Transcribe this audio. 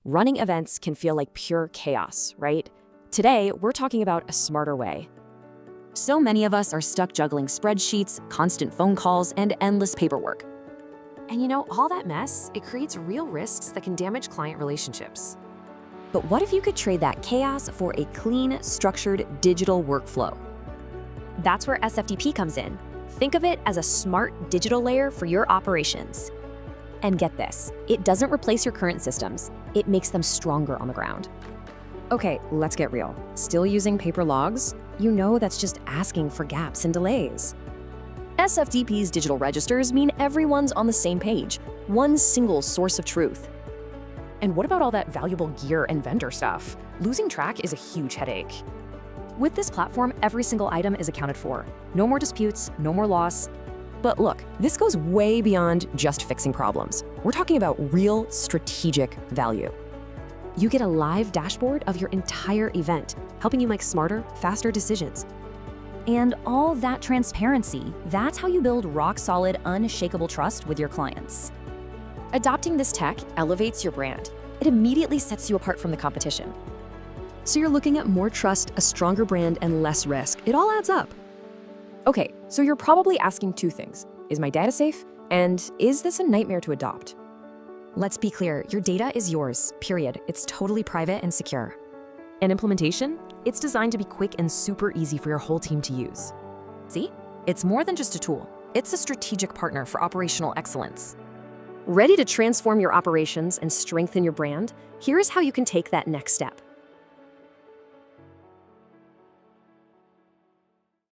running events can feel like pure chaos, right? Today, we're talking about a smarter way. So many of us are stuck juggling spreadsheets, constant phone calls, and endless paperwork. And all that mess, it creates real risks that can damage client relationships. But what if you could trade that chaos for a clean, structured digital workflow? That's where SFDP comes in. Think of it as a smart digital layer for your operations. And get this, it doesn't replace your current systems, it makes them stronger on the ground. Okay, let's get real. Still using paper logs? That's just asking for gaps and delays. SFDP's digital registers mean everyone's on the same page, one single source of truth. And what about all that valuable gear and vendor stuff? Losing track is a huge headache. With this platform, every single item is accounted for. No more disputes, no more loss. But look, this goes way beyond just fixing problems. We're talking about real strategic value. You get a live dashboard of your entire event, helping you make smarter, faster decisions. And all that transparency, that's how you build rock-solid, unshakable trust with your clients. Adopting this tech elevates your brand. It immediately sets you apart from the competition. So you're looking at more trust, a stronger brand, and less risk. It all adds up. Okay, so you're probably asking two things. Is my data safe? And is this a nightmare to adopt? Let's be clear, your data is yours, period. It's totally private and secure. And implementation? It's designed to be quick and super easy for your whole team to use. See? It's more than just a tool. It's a strategic partner for operational excellence. Ready to transform your operations and strengthen your brand? Here's how you can take that next step.